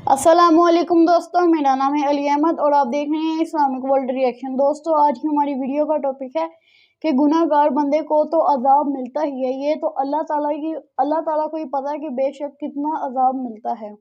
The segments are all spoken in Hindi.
अस्सलामुअलैकुम दोस्तों, मेरा नाम है अली अहमद और आप देख रहे हैं इस्लामिक वर्ल्ड रिएक्शन। दोस्तों, आज की हमारी वीडियो का टॉपिक है कि गुनाहगार बंदे को तो अजाब मिलता ही है। ये तो अल्लाह ताला को ही पता है कि बेशक कितना अजाब मिलता है।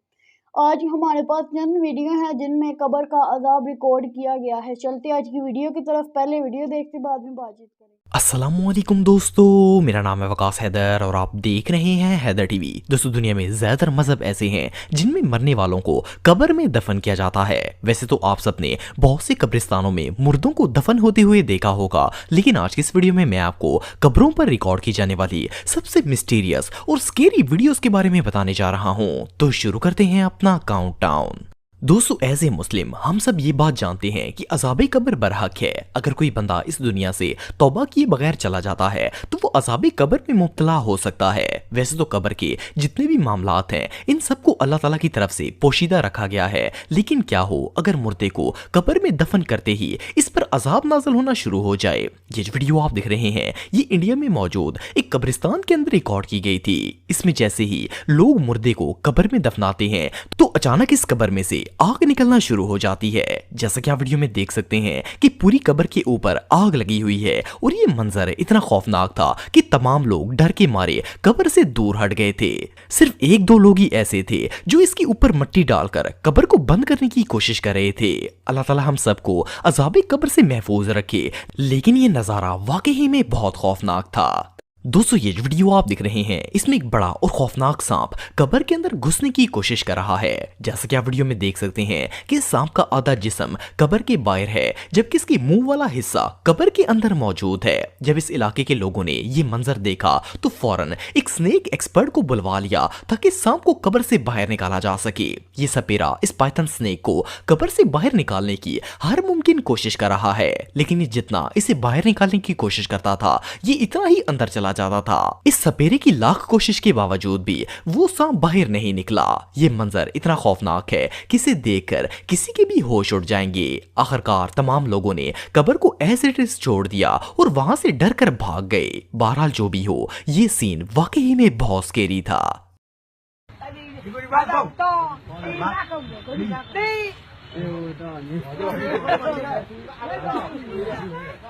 आज हमारे पास चंद वीडियो हैं जिनमें कब्र का अजाब रिकॉर्ड किया गया है। चलते आज की वीडियो की तरफ। पहले वीडियो देखते बाद में बातचीत करें। अस्सलामुअलैकुम दोस्तों, मेरा नाम है वकास हैदर और आप देख रहे हैं हैदर टीवी। दोस्तों, दुनिया में ज़्यादातर मजहब ऐसे हैं जिनमें मरने वालों को कब्र में दफन किया जाता है। वैसे तो आप सबने बहुत से कब्रिस्तानों में मुर्दों को दफन होते हुए देखा होगा, लेकिन आज की इस वीडियो में मैं आपको कब्रों पर रिकॉर्ड की जाने वाली सबसे मिस्टीरियस और स्केरी वीडियोस के बारे में बताने जा रहा हूँ। तो शुरू करते हैं अपना काउंटडाउन। दोस्तों, एज ए मुस्लिम हम सब ये बात जानते हैं कि अज़ाबे कब्र बरहक है। अगर कोई बंदा इस दुनिया से तौबा किए बगैर चला जाता है तो वो अज़ाबे कब्र में मुब्तला हो सकता है। वैसे तो कब्र के जितने भी मामलात हैं इन सबको अल्लाह ताला की तरफ से पोशीदा रखा गया है, लेकिन क्या हो अगर मुर्दे को कब्र में दफन करते ही इस पर अजाब नाज़िल होना शुरू हो जाए। ये जो वीडियो आप देख रहे हैं ये इंडिया में मौजूद एक कब्रिस्तान के अंदर रिकॉर्ड की गई थी। इसमें जैसे ही लोग मुर्दे को कब्र में दफनाते हैं तो अचानक इस कब्र में से आग निकलना शुरू हो जाती है। जैसा कि आप वीडियो में देख सकते हैं कि पूरी कब्र के ऊपर आग लगी हुई है और ये मंजर इतना खौफनाक था कि तमाम लोग डर के मारे कब्र से दूर हट गए थे। सिर्फ एक दो लोग ही ऐसे थे जो इसके ऊपर मिट्टी डालकर कब्र को बंद करने की कोशिश कर रहे थे। अल्लाह ताला हम सबको अज़ाबे कब्र से महफूज रखे, लेकिन ये नजारा वाकई में बहुत खौफनाक था। दोस्तों, ये जो वीडियो आप देख रहे हैं इसमें एक बड़ा और खौफनाक सांप कब्र के अंदर घुसने की कोशिश कर रहा है। जैसा कि आप वीडियो में देख सकते हैं कि सांप का आधा जिस्म कब्र के बाहर है जबकि इसके मुंह वाला हिस्सा कब्र के अंदर मौजूद है। जब इस इलाके के लोगों ने ये मंजर देखा तो फौरन एक स्नेक एक्सपर्ट को बुलवा लिया ताकि सांप को कब्र से बाहर निकाला जा सके। ये सपेरा इस पाइथन स्नेक को कब्र से बाहर निकालने की हर मुमकिन कोशिश कर रहा है, लेकिन ये जितना इसे बाहर निकालने की कोशिश करता था ये इतना ही अंदर चला जाता था। इस सपेरे की लाख कोशिश के बावजूद भी वो सांप बाहर नहीं निकला। ये मंजर इतना खौफनाक है कि इसे देखकर किसी के भी होश उड़ जाएंगे। आखिरकार तमाम लोगों ने कब्र को ऐसे इट इज छोड़ दिया और वहां से डर कर भाग गए। बहरहाल जो भी हो, ये सीन वाकई में बहुत स्केरी था।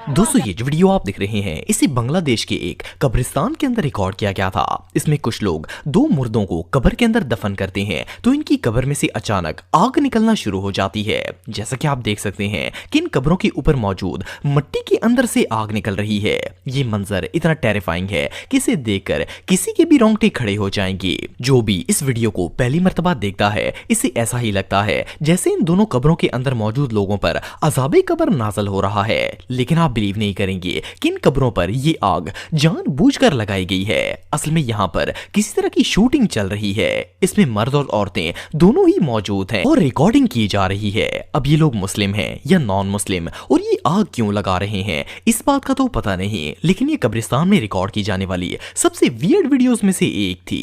दोस्तों, ये जो वीडियो आप देख रहे हैं इसे बांग्लादेश के एक कब्रिस्तान के अंदर रिकॉर्ड किया गया था। इसमें कुछ लोग दो मुर्दों को कब्र के अंदर दफन करते हैं तो इनकी कब्र में से अचानक आग निकलना शुरू हो जाती है। जैसा कि आप देख सकते हैं कि इन कब्रों के ऊपर मौजूद मिट्टी के अंदर से आग निकल रही है। ये मंजर इतना टेरिफाइंग है कि इसे देखकर किसी के भी रोंगटे खड़े हो जाएंगे। जो भी इस वीडियो को पहली मर्तबा देखता है इसे ऐसा ही लगता है जैसे इन दोनों कब्रों के अंदर मौजूद लोगों पर अज़ाबे कब्र नाज़िल हो रहा है। लेकिन आप बिलीव नहीं करेंगे कि इन कब्रों पर ये आग जानबूझकर लगाई गई है। असल में यहाँ पर किसी तरह की शूटिंग चल रही है। इसमें मर्द और औरतें दोनों ही मौजूद हैं और रिकॉर्डिंग की जा रही है। अब ये लोग मुस्लिम हैं या नॉन मुस्लिम और ये आग क्यों लगा रहे हैं इस बात का तो पता नहीं, लेकिन ये कब्रिस्तान में रिकॉर्ड की जाने वाली सबसे वियर्ड वीडियोस में से एक थी।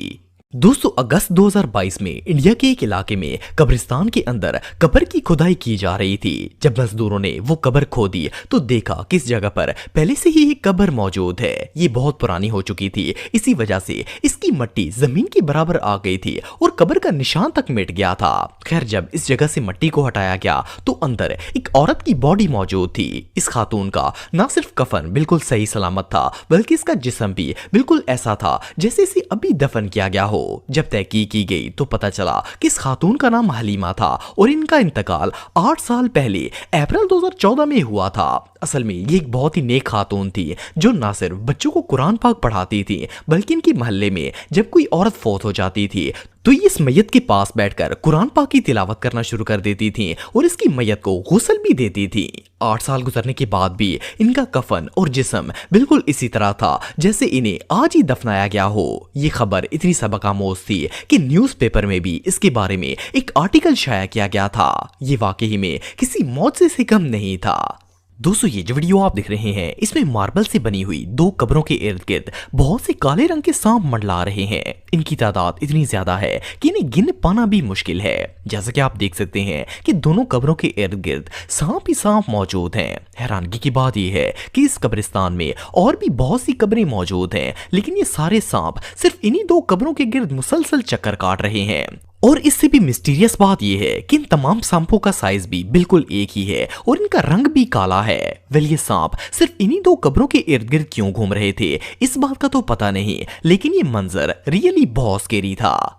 दोस्तों, अगस्त 2022 में इंडिया के एक इलाके में कब्रिस्तान के अंदर कब्र की खुदाई की जा रही थी। जब मजदूरों ने वो कब्र खोदी तो देखा कि इस जगह पर पहले से ही एक कब्र मौजूद है। ये बहुत पुरानी हो चुकी थी, इसी वजह से इसकी मिट्टी जमीन के बराबर आ गई थी और कब्र का निशान तक मिट गया था। खैर, जब इस जगह से मिट्टी को हटाया गया तो अंदर एक औरत की बॉडी मौजूद थी। इस खातून का न सिर्फ कफन बिल्कुल सही सलामत था बल्कि इसका जिस्म भी बिल्कुल ऐसा था जैसे इसे अभी दफन किया गया हो। जब तहकीक की गई तो पता चला कि इस खातून का नाम हलीमा था और इनका इंतकाल 8 साल पहले अप्रैल 2014 में हुआ था। असल में ये एक बहुत ही नेक खातून थी जो ना सिर्फ बच्चों को कुरान पाक पढ़ाती थी बल्कि इनके मोहल्ले में जब कोई औरत फौत हो जाती थी तो ये इस मैयत के पास बैठकर कुरान पाक की तिलावत करना शुरू कर देती थी और इसकी मैयत को गुस्ल भी देती थी। 8 साल गुजरने के बाद भी इनका कफन और जिस्म बिल्कुल इसी तरह था जैसे इन्हें आज ही दफनाया गया हो। ये खबर इतनी सबकामोज थी कि न्यूज़पेपर में भी इसके बारे में एक आर्टिकल शाया किया गया था। ये वाकई में किसी मौत से कम नहीं था। दोस्तों, ये जो वीडियो आप देख रहे हैं इसमें मार्बल से बनी हुई दो कब्रों के इर्द गिर्द बहुत से काले रंग के सांप मंडला रहे हैं। इनकी तादाद इतनी ज्यादा है कि इन्हें गिन पाना भी मुश्किल है। जैसा कि आप देख सकते हैं कि दोनों कब्रों के इर्द गिर्द सांप ही सांप मौजूद हैं। हैरानगी की बात यह है कि इस कब्रिस्तान में और भी बहुत सी कब्रें मौजूद हैं, लेकिन ये सारे सांप सिर्फ इन्हीं दो कब्रों के गिर्द मुसलसल चक्कर काट रहे हैं और इससे भी मिस्टीरियस बात यह है कि इन तमाम सांपों का साइज भी बिल्कुल एक ही है और इनका रंग भी काला है। वेल ये सांप सिर्फ इन्हीं दो कब्रों के इर्द गिर्द क्यों घूम रहे थे इस बात का तो पता नहीं, लेकिन ये मंजर रियली बहुत स्केरी था।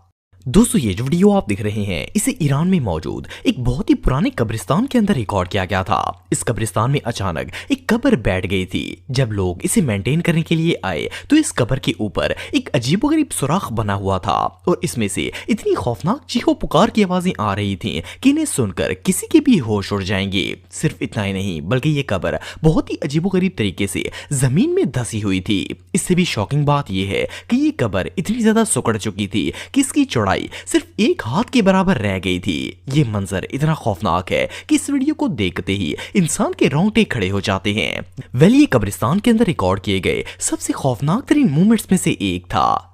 दोस्तों ये जो वीडियो आप देख रहे हैं इसे ईरान में मौजूद एक बहुत ही पुराने कब्रिस्तान के अंदर रिकॉर्ड किया गया था। इस कब्रिस्तान में अचानक एक कब्र बैठ गई थी। जब लोग इसे मेंटेन करने के लिए आए तो इस कब्र के ऊपर एक अजीबोगरीब सुराख बना हुआ था और इसमें से इतनी खौफनाक चीखों पुकार की आवाजें आ रही थी कि इन्हें सुनकर किसी के भी होश उड़ जाएंगे। सिर्फ इतना ही नहीं बल्कि ये कब्र बहुत ही अजीबोगरीब तरीके से जमीन में धसी हुई थी। इससे भी शॉकिंग बात यह है कि ये कब्र इतनी ज्यादा सिकुड़ चुकी थी कि इसकी चौड़ाई सिर्फ एक हाथ के बराबर रह गई थी। ये मंजर इतना खौफनाक है कि इस वीडियो को देखते ही इंसान के रोंगटे खड़े हो जाते हैं। वेल ये कब्रिस्तान के अंदर रिकॉर्ड किए गए सबसे खौफनाक तरीन मोमेंट्स में से एक था।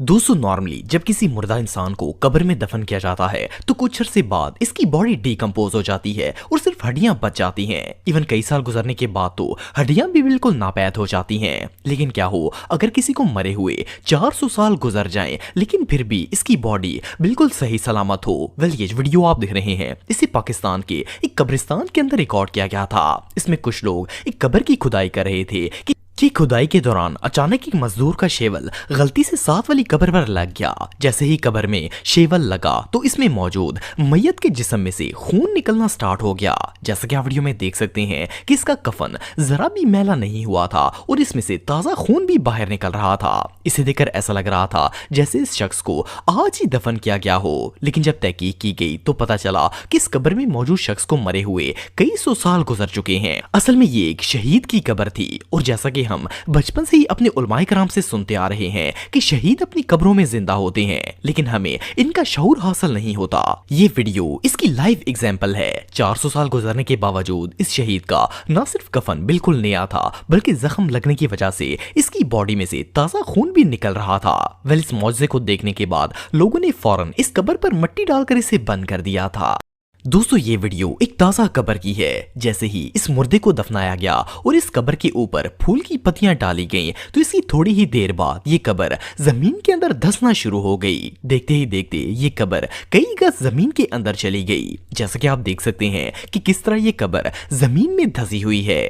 दोस्तों नॉर्मली जब किसी मुर्दा इंसान को कब्र में दफन किया जाता है तो कुछ अरसे बाद इसकी बॉडी डिकम्पोज हो जाती है और सिर्फ हड्डियां बच जाती हैं। इवन कई साल गुजरने के बाद तो हड्डियां भी बिल्कुल नापैद हो जाती हैं। लेकिन क्या हो अगर किसी को मरे हुए 400 साल गुजर जाएं लेकिन फिर भी इसकी बॉडी बिल्कुल सही सलामत हो। वेल ये जो वीडियो आप देख रहे हैं इसे पाकिस्तान के एक कब्रिस्तान के अंदर रिकॉर्ड किया गया था। इसमें कुछ लोग एक कब्र की खुदाई कर रहे थे कि खुदाई के दौरान अचानक एक मजदूर का शेवल गलती से साथ वाली कब्र पर लग गया। जैसे ही कब्र में शेवल लगा तो इसमें मौजूद मैयत के जिस्म में से खून निकलना स्टार्ट हो गया। जैसा कि आप वीडियो में देख सकते हैं कि इसका कफन जरा भी मैला नहीं हुआ था और इसमें से ताजा खून भी बाहर निकल रहा था। इसे देखकर ऐसा लग रहा था जैसे इस शख्स को आज ही दफन किया गया हो। लेकिन जब तहकीक की गई तो पता चला कि इस कब्र में मौजूद शख्स को मरे हुए कई सौ साल गुजर चुके हैं। असल में ये एक शहीद की कब्र थी और जैसा कि हम बचपन से ही अपने उलमाए कराम से सुनते आ रहे हैं कि शहीद अपनी कब्रों में जिंदा होते हैं लेकिन हमें इनका शऊर हासिल नहीं होता। ये वीडियो इसकी लाइव एग्जांपल है। 400 साल गुजरने के बावजूद इस शहीद का न सिर्फ कफन बिल्कुल नया था बल्कि जख्म लगने की वजह से इसकी बॉडी में से ताजा खून भी निकल रहा था। वेल इस मौजज़े को देखने के बाद लोगों ने फौरन इस कब्र पर मिट्टी डालकर इसे बंद कर दिया था। दोस्तों ये वीडियो एक ताजा कब्र की है। जैसे ही इस मुर्दे को दफनाया गया और इस कब्र के ऊपर फूल की पत्तियां डाली गईं तो इसकी थोड़ी ही देर बाद ये कब्र जमीन के अंदर धंसना शुरू हो गई। देखते ही देखते ये कब्र कई गज जमीन के अंदर चली गई। जैसा कि आप देख सकते हैं कि किस तरह ये कब्र जमीन में धंसी हुई है।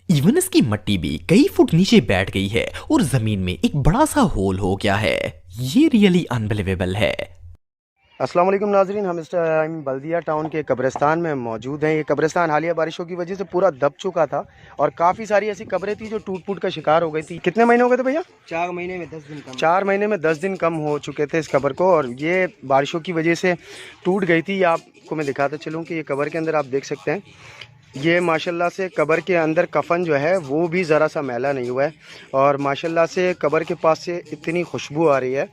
इवन इसकी मिट्टी भी कई फुट नीचे बैठ गई है और जमीन में एक बड़ा सा होल हो गया है। ये रियली अनबिलीवेबल है। अस्सलाम वालेकुम नाजरीन, हम इस टाइम बल्दिया टाउन के कब्रिस्तान में मौजूद हैं। ये कब्रिस्तान हालिया बारिशों की वजह से पूरा दब चुका था और काफ़ी सारी ऐसी कब्रें थी जो टूट फूट का शिकार हो गई थी। कितने महीने हो गए थे भैया? 4 महीने में 10 दिन कम। 4 महीने में 10 दिन कम हो चुके थे इस कब्र को और ये बारिशों की वजह से टूट गई थी। आपको मैं दिखाता चलूँ कि ये कब्र के अंदर आप देख सकते हैं, ये माशाल्लाह से कब्र के अंदर कफन जो है वो भी ज़रा सा मैला नहीं हुआ है और माशाल्लाह से कब्र के पास से इतनी खुशबू आ रही है।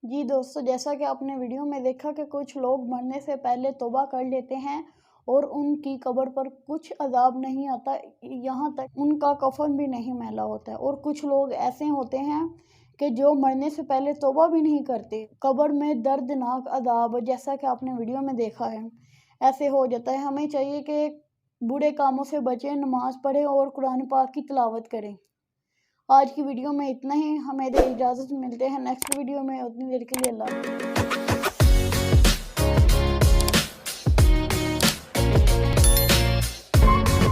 जी दोस्तों, जैसा कि आपने वीडियो में देखा कि कुछ लोग मरने से पहले तौबा कर लेते हैं और उनकी कब्र पर कुछ अजाब नहीं आता, यहाँ तक उनका कफन भी नहीं मैला होता है। और कुछ लोग ऐसे होते हैं कि जो मरने से पहले तौबा भी नहीं करते। कब्र में दर्दनाक अजाब जैसा कि आपने वीडियो में देखा है ऐसे हो जाता है। हमें चाहिए कि बुरे कामों से बचें, नमाज पढ़ें और कुरान पाक की तिलावत करें। आज की वीडियो में इतना ही। हमें दे इजाज़त, मिलते हैं नेक्स्ट वीडियो में। उतनी देर के लिए अल्लाह हाफ़िज़।